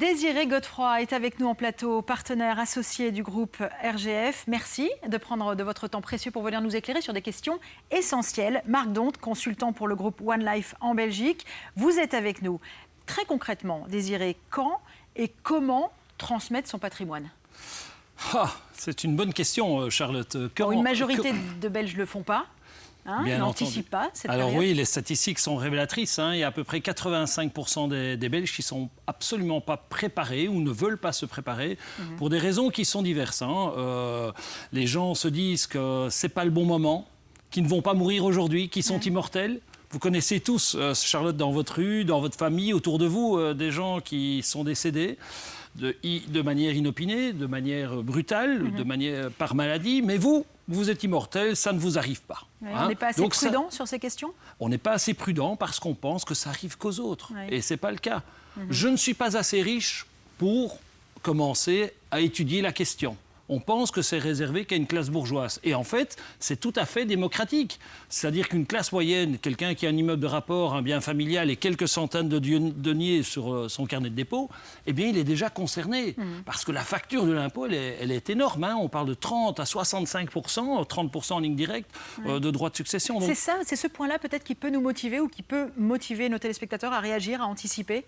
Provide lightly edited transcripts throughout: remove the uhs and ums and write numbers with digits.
Désiré Godefroy est avec nous en plateau, partenaire associé du groupe RGF. Merci de prendre de votre temps précieux pour venir nous éclairer sur des questions essentielles. Marc Donte, consultant pour le groupe One Life en Belgique, vous êtes avec nous. Très concrètement, Désiré, quand et comment transmettre son patrimoine ? C'est une bonne question, Charlotte. Une majorité de Belges ne le font pas. Ils n'anticipent pas cette période. Oui, les statistiques sont révélatrices. Il y a à peu près 85% des Belges qui ne sont absolument pas préparés ou ne veulent pas se préparer pour des raisons qui sont diverses. Les gens se disent que ce n'est pas le bon moment, qu'ils ne vont pas mourir aujourd'hui, qu'ils sont immortels. Vous connaissez tous, Charlotte, dans votre rue, dans votre famille, autour de vous, des gens qui sont décédés de manière inopinée, de manière brutale, par maladie. Mais vous êtes immortel, ça ne vous arrive pas. On n'est pas assez prudent sur ces questions ? On n'est pas assez prudent parce qu'on pense que ça arrive qu'aux autres. Et ce n'est pas le cas. Je ne suis pas assez riche pour commencer à étudier la question. On pense que c'est réservé qu'à une classe bourgeoise. Et en fait, c'est tout à fait démocratique. C'est-à-dire qu'une classe moyenne, quelqu'un qui a un immeuble de rapport, un bien familial et quelques centaines de deniers sur son carnet de dépôt, eh bien, il est déjà concerné. Parce que la facture de l'impôt, elle est énorme. On parle de 30 à 65%, 30% en ligne directe de droits de succession. Donc... C'est ce point-là peut-être qui peut nous motiver ou qui peut motiver nos téléspectateurs à réagir, à anticiper.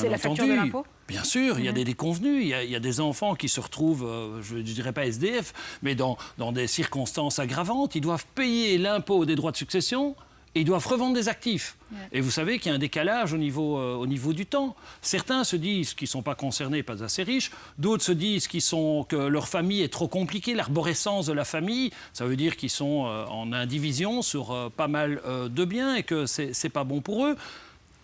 C'est la facture de l'impôt. Bien sûr, il y a des déconvenus, il y a des enfants qui se retrouvent, je ne dirais pas SDF, mais dans des circonstances aggravantes. Ils doivent payer l'impôt des droits de succession et ils doivent revendre des actifs. Et vous savez qu'il y a un décalage au niveau du temps. Certains se disent qu'ils ne sont pas concernés, pas assez riches. D'autres se disent que leur famille est trop compliquée, l'arborescence de la famille. Ça veut dire qu'ils sont en indivision sur pas mal de biens et que ce n'est pas bon pour eux.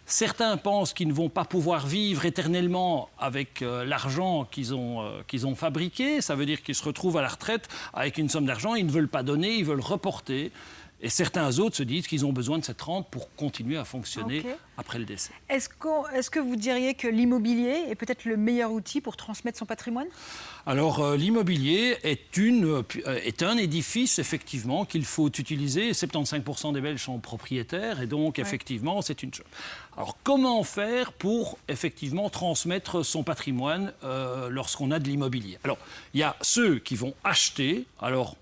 Certains pensent qu'ils ne vont pas pouvoir vivre éternellement avec l'argent qu'ils ont fabriqué. Ça veut dire qu'ils se retrouvent à la retraite avec une somme d'argent. Ils ne veulent pas donner, ils veulent reporter. Et certains autres se disent qu'ils ont besoin de cette rente pour continuer à fonctionner après le décès. Est-ce que vous diriez que l'immobilier est peut-être le meilleur outil pour transmettre son patrimoine ? Alors, l'immobilier est un édifice, effectivement, qu'il faut utiliser. 75% des Belges sont propriétaires et donc, effectivement, c'est une chose. Alors, comment faire pour, effectivement, transmettre son patrimoine lorsqu'on a de l'immobilier ? Alors, il y a ceux qui vont acheter. Alors,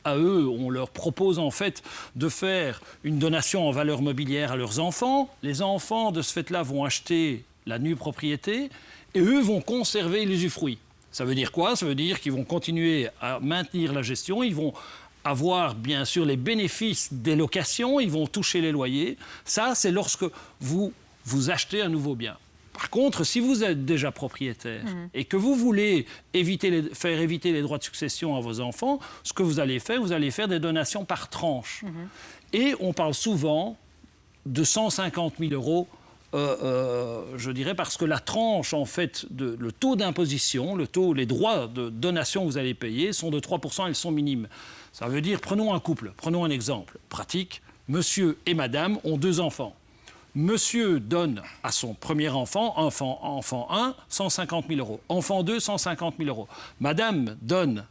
à eux, on leur propose en fait de faire une donation en valeur mobilière à leurs enfants. Les enfants, de ce fait-là, vont acheter la nue propriété et eux vont conserver l'usufruit. Ça veut dire quoi ? Ça veut dire qu'ils vont continuer à maintenir la gestion, ils vont avoir bien sûr les bénéfices des locations, ils vont toucher les loyers. Ça, c'est lorsque vous achetez un nouveau bien. Par contre, si vous êtes déjà propriétaire et que vous voulez faire éviter les droits de succession à vos enfants, ce que vous allez faire des donations par tranche. Et on parle souvent de 150 000 euros, je dirais, parce que la tranche, en fait, le taux d'imposition, les droits de donation que vous allez payer sont de 3%, ils sont minimes. Ça veut dire, prenons un couple, prenons un exemple pratique. Monsieur et madame ont 2 enfants. Monsieur donne à son premier enfant 1, 150 000 euros. Enfant 2, 150 000 euros. Madame donne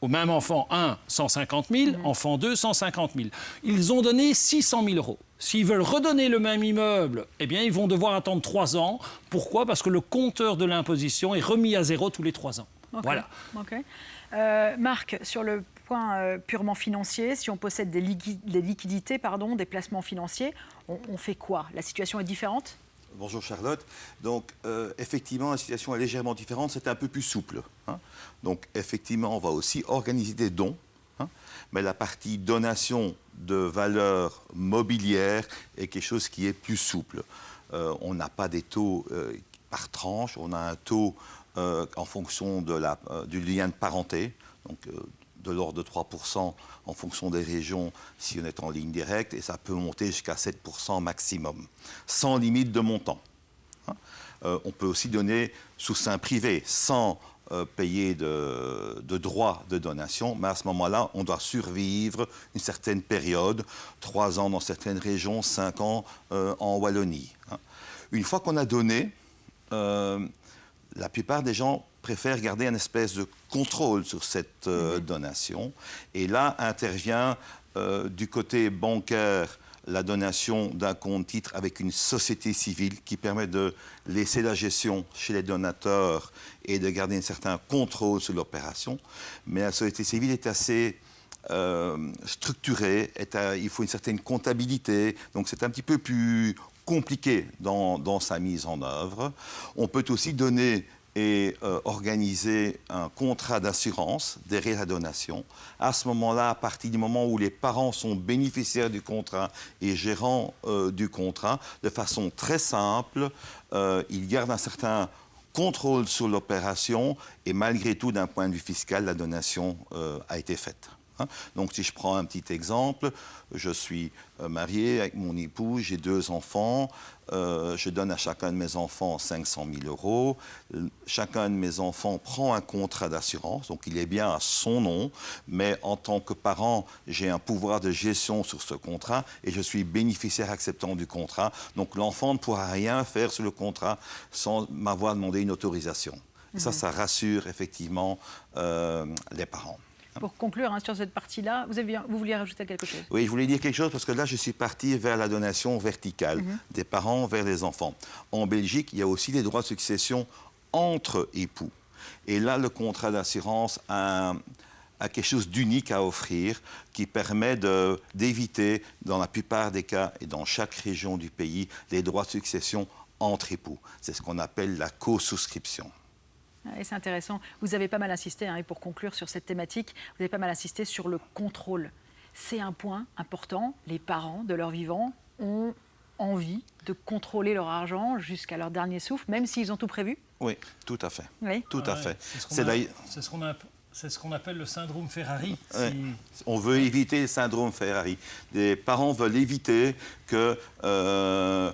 au même enfant 1, 150 000. Enfant 2, 150 000. Ils ont donné 600 000 euros. S'ils veulent redonner le même immeuble, eh bien, ils vont devoir attendre 3 ans. Pourquoi ? Parce que le compteur de l'imposition est remis à zéro tous les 3 ans. Voilà. Marc, sur le point purement financier, si on possède des liquidités, des placements financiers, on fait quoi ? La situation est différente ? Bonjour Charlotte. Donc effectivement, la situation est légèrement différente, c'est un peu plus souple. Donc effectivement, on va aussi organiser des dons, mais la partie donation de valeur mobilière est quelque chose qui est plus souple. On n'a pas des taux par tranche, on a un taux en fonction du lien de parenté, donc de l'ordre de 3% en fonction des régions si on est en ligne directe, et ça peut monter jusqu'à 7% maximum, sans limite de montant. On peut aussi donner sous seing privé, sans payer de droits de donation, mais à ce moment-là, on doit survivre une certaine période, 3 ans dans certaines régions, 5 ans en Wallonie. Une fois qu'on a donné, la plupart des gens préfèrent garder un espèce de contrôle sur cette donation. Et là intervient du côté bancaire la donation d'un compte-titre avec une société civile qui permet de laisser la gestion chez les donateurs et de garder un certain contrôle sur l'opération. Mais la société civile est assez structurée, il faut une certaine comptabilité, donc c'est un petit peu plus compliqué dans sa mise en œuvre. On peut aussi donner et organiser un contrat d'assurance derrière la donation. À ce moment-là, à partir du moment où les parents sont bénéficiaires du contrat et gérants du contrat, de façon très simple, ils gardent un certain contrôle sur l'opération et malgré tout, d'un point de vue fiscal, la donation a été faite. Donc, si je prends un petit exemple, je suis marié avec mon épouse, j'ai 2 enfants, je donne à chacun de mes enfants 500 000 €. Chacun de mes enfants prend un contrat d'assurance, donc il est bien à son nom, mais en tant que parent, j'ai un pouvoir de gestion sur ce contrat et je suis bénéficiaire acceptant du contrat. Donc, l'enfant ne pourra rien faire sur le contrat sans m'avoir demandé une autorisation. Ça rassure effectivement les parents. Pour conclure sur cette partie-là, vous vouliez rajouter quelque chose? Oui, je voulais dire quelque chose parce que là, je suis parti vers la donation verticale, des parents vers les enfants. En Belgique, il y a aussi des droits de succession entre époux. Et là, le contrat d'assurance a quelque chose d'unique à offrir qui permet d'éviter, dans la plupart des cas et dans chaque région du pays, les droits de succession entre époux. C'est ce qu'on appelle la co-souscription. Et c'est intéressant. Vous avez pas mal insisté, et pour conclure sur cette thématique, vous avez pas mal insisté sur le contrôle. C'est un point important. Les parents, de leur vivant, ont envie de contrôler leur argent jusqu'à leur dernier souffle, même s'ils ont tout prévu? Oui, tout à fait. Oui. Tout à fait. C'est ce qu'on appelle le syndrome Ferrari. On veut éviter le syndrome Ferrari. Les parents veulent éviter que l'un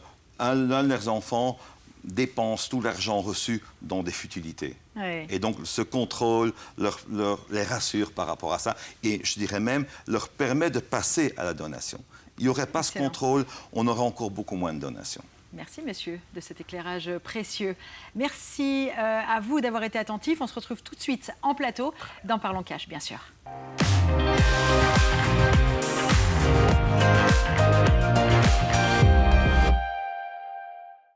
de leurs enfants dépensent tout l'argent reçu dans des futilités. Oui. Et donc, ce contrôle les rassure par rapport à ça. Et je dirais même, leur permet de passer à la donation. Il n'y aurait pas ce contrôle, on aurait encore beaucoup moins de donations. Merci, messieurs, de cet éclairage précieux. Merci à vous d'avoir été attentifs. On se retrouve tout de suite en plateau dans Parlons Cash, bien sûr.